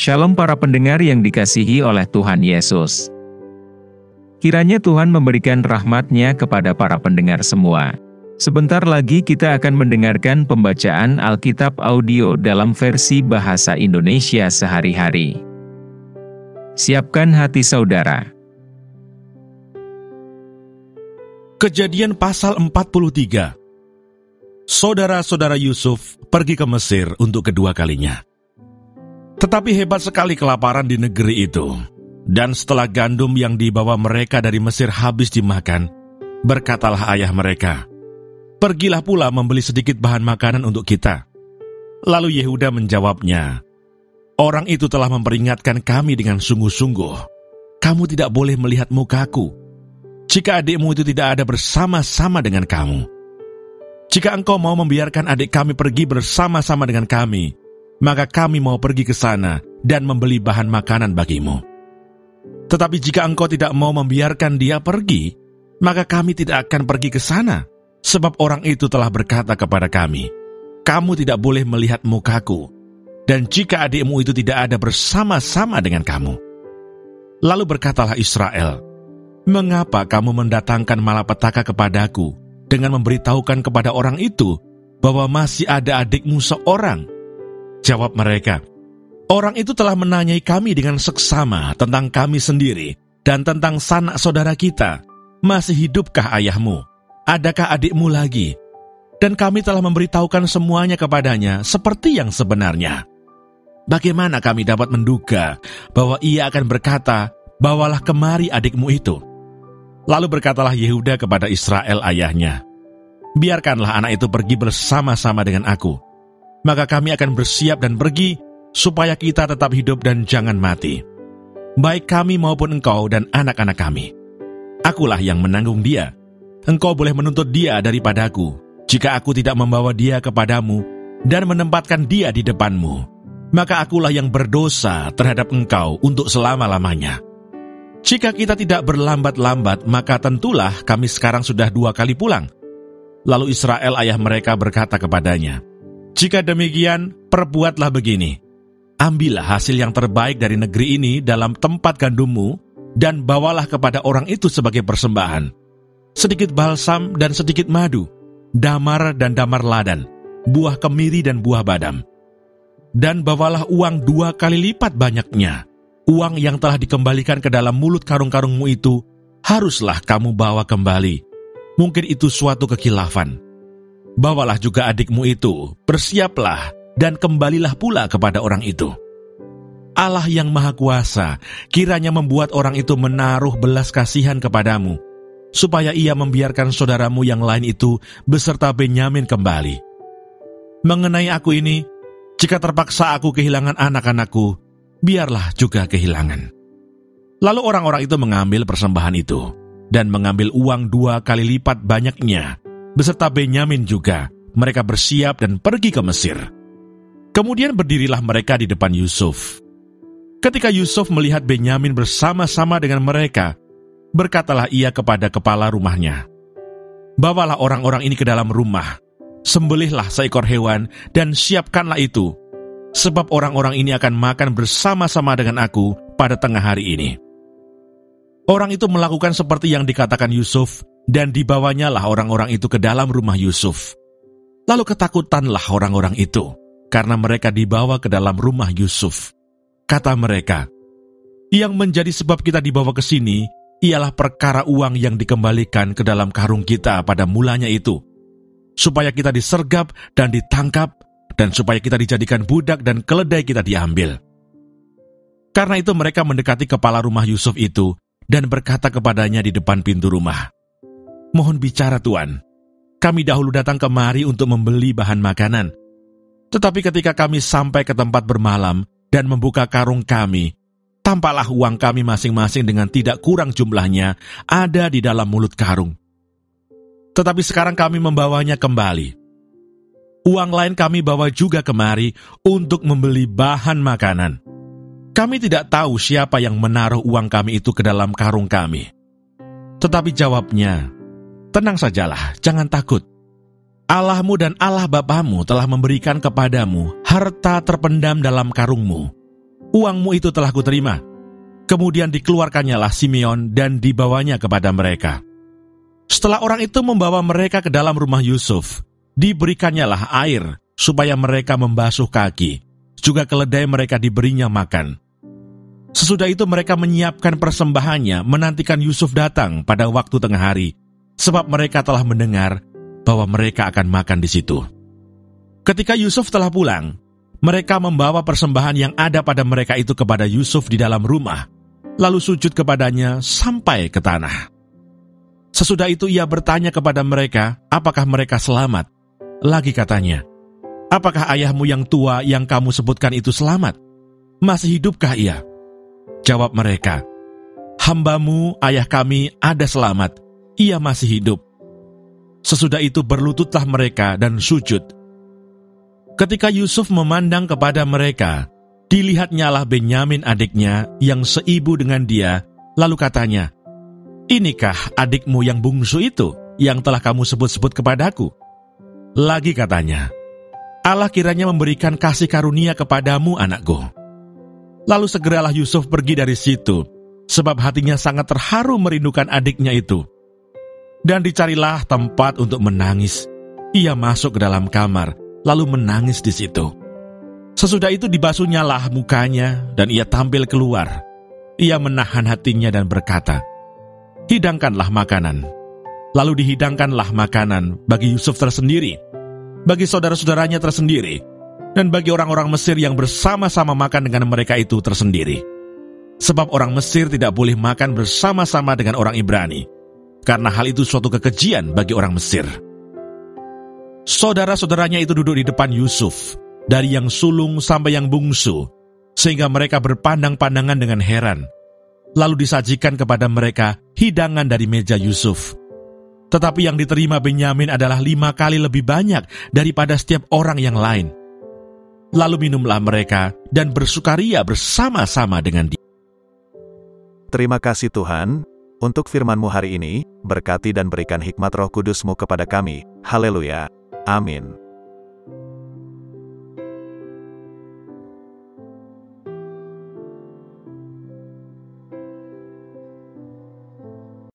Shalom para pendengar yang dikasihi oleh Tuhan Yesus. Kiranya Tuhan memberikan rahmat-Nya kepada para pendengar semua. Sebentar lagi kita akan mendengarkan pembacaan Alkitab audio dalam versi bahasa Indonesia sehari-hari. Siapkan hati saudara. Kejadian pasal 43. Saudara-saudara Yusuf pergi ke Mesir untuk kedua kalinya. Tetapi hebat sekali kelaparan di negeri itu. Dan setelah gandum yang dibawa mereka dari Mesir habis dimakan, berkatalah ayah mereka, "Pergilah pula membeli sedikit bahan makanan untuk kita." Lalu Yehuda menjawabnya, "Orang itu telah memperingatkan kami dengan sungguh-sungguh. Kamu tidak boleh melihat mukaku, jika adikmu itu tidak ada bersama-sama dengan kamu. Jika engkau mau membiarkan adik kami pergi bersama-sama dengan kami, maka kami mau pergi ke sana dan membeli bahan makanan bagimu. Tetapi jika engkau tidak mau membiarkan dia pergi, maka kami tidak akan pergi ke sana, sebab orang itu telah berkata kepada kami, 'Kamu tidak boleh melihat mukaku, dan jika adikmu itu tidak ada bersama-sama dengan kamu.' Lalu berkatalah Israel, 'Mengapa kamu mendatangkan malapetaka kepadaku dengan memberitahukan kepada orang itu bahwa masih ada adikmu seorang?' Jawab mereka, 'Orang itu telah menanyai kami dengan seksama tentang kami sendiri dan tentang sanak saudara kita. Masih hidupkah ayahmu? Adakah adikmu lagi?' Dan kami telah memberitahukan semuanya kepadanya seperti yang sebenarnya. Bagaimana kami dapat menduga bahwa ia akan berkata, 'Bawalah kemari adikmu itu?' Lalu berkatalah Yehuda kepada Israel ayahnya, 'Biarkanlah anak itu pergi bersama-sama dengan aku. Maka kami akan bersiap dan pergi, supaya kita tetap hidup dan jangan mati. Baik kami maupun engkau dan anak-anak kami. Akulah yang menanggung dia. Engkau boleh menuntut dia daripadaku, jika aku tidak membawa dia kepadamu dan menempatkan dia di depanmu. Maka akulah yang berdosa terhadap engkau untuk selama-lamanya. Jika kita tidak berlambat-lambat, maka tentulah kami sekarang sudah 2 kali pulang.' Lalu Israel ayah mereka berkata kepadanya, 'Jika demikian, perbuatlah begini. Ambillah hasil yang terbaik dari negeri ini dalam tempat gandummu, dan bawalah kepada orang itu sebagai persembahan. Sedikit balsam dan sedikit madu, damar dan damar ladan, buah kemiri dan buah badam. Dan bawalah uang 2 kali lipat banyaknya. Uang yang telah dikembalikan ke dalam mulut karung-karungmu itu, haruslah kamu bawa kembali. Mungkin itu suatu kekilafan. Bawalah juga adikmu itu, bersiaplah, dan kembalilah pula kepada orang itu. Allah yang Maha Kuasa kiranya membuat orang itu menaruh belas kasihan kepadamu, supaya ia membiarkan saudaramu yang lain itu beserta Benyamin kembali. Mengenai aku ini, jika terpaksa aku kehilangan anak-anakku, biarlah juga kehilangan.' Lalu orang-orang itu mengambil persembahan itu, dan mengambil uang 2 kali lipat banyaknya, beserta Benyamin juga. Mereka bersiap dan pergi ke Mesir. Kemudian berdirilah mereka di depan Yusuf. Ketika Yusuf melihat Benyamin bersama-sama dengan mereka, berkatalah ia kepada kepala rumahnya, 'Bawalah orang-orang ini ke dalam rumah, sembelihlah seekor hewan dan siapkanlah itu, sebab orang-orang ini akan makan bersama-sama dengan aku pada tengah hari ini.' Orang itu melakukan seperti yang dikatakan Yusuf, dan dibawanyalah orang-orang itu ke dalam rumah Yusuf. Lalu ketakutanlah orang-orang itu, karena mereka dibawa ke dalam rumah Yusuf. Kata mereka, 'Yang menjadi sebab kita dibawa ke sini, ialah perkara uang yang dikembalikan ke dalam karung kita pada mulanya itu, supaya kita disergap dan ditangkap, dan supaya kita dijadikan budak dan keledai kita diambil.' Karena itu mereka mendekati kepala rumah Yusuf itu, dan berkata kepadanya di depan pintu rumah, 'Mohon bicara Tuan, kami dahulu datang kemari untuk membeli bahan makanan. Tetapi ketika kami sampai ke tempat bermalam dan membuka karung kami, tampaklah uang kami masing-masing dengan tidak kurang jumlahnya ada di dalam mulut karung. Tetapi sekarang kami membawanya kembali. Uang lain kami bawa juga kemari untuk membeli bahan makanan. Kami tidak tahu siapa yang menaruh uang kami itu ke dalam karung kami.' Tetapi jawabnya, 'Tenang sajalah, jangan takut. Allahmu dan Allah bapamu telah memberikan kepadamu harta terpendam dalam karungmu. Uangmu itu telah kuterima. Kemudian dikeluarkannyalah Simeon dan dibawanya kepada mereka. Setelah orang itu membawa mereka ke dalam rumah Yusuf, diberikannya air supaya mereka membasuh kaki, juga keledai mereka diberinya makan. Sesudah itu mereka menyiapkan persembahannya, menantikan Yusuf datang pada waktu tengah hari, sebab mereka telah mendengar bahwa mereka akan makan di situ. Ketika Yusuf telah pulang, mereka membawa persembahan yang ada pada mereka itu kepada Yusuf di dalam rumah, lalu sujud kepadanya sampai ke tanah. Sesudah itu ia bertanya kepada mereka, apakah mereka selamat? Lagi katanya, apakah ayahmu yang tua yang kamu sebutkan itu selamat? Masih hidupkah ia? Jawab mereka, hambamu, ayah kami, ada selamat, ia masih hidup. Sesudah itu berlututlah mereka dan sujud. Ketika Yusuf memandang kepada mereka, dilihatnyalah Benyamin adiknya yang seibu dengan dia, lalu katanya, inikah adikmu yang bungsu itu yang telah kamu sebut-sebut kepadaku? Lagi katanya, Allah kiranya memberikan kasih karunia kepadamu, anakku. Lalu segeralah Yusuf pergi dari situ, sebab hatinya sangat terharu merindukan adiknya itu. Dan dicarilah tempat untuk menangis. Ia masuk ke dalam kamar, lalu menangis di situ. Sesudah itu dibasuhnyalah mukanya, dan ia tampil keluar. Ia menahan hatinya dan berkata, hidangkanlah makanan. Lalu dihidangkanlah makanan bagi Yusuf tersendiri, bagi saudara-saudaranya tersendiri, dan bagi orang-orang Mesir yang bersama-sama makan dengan mereka itu tersendiri. Sebab orang Mesir tidak boleh makan bersama-sama dengan orang Ibrani, karena hal itu suatu kekejian bagi orang Mesir. Saudara-saudaranya itu duduk di depan Yusuf, dari yang sulung sampai yang bungsu, sehingga mereka berpandang-pandangan dengan heran. Lalu disajikan kepada mereka hidangan dari meja Yusuf. Tetapi yang diterima Benyamin adalah 5 kali lebih banyak daripada setiap orang yang lain. Lalu minumlah mereka dan bersukaria bersama-sama dengan dia. Terima kasih Tuhan, untuk firman-Mu hari ini, berkati dan berikan hikmat Roh Kudus-Mu kepada kami. Haleluya. Amin.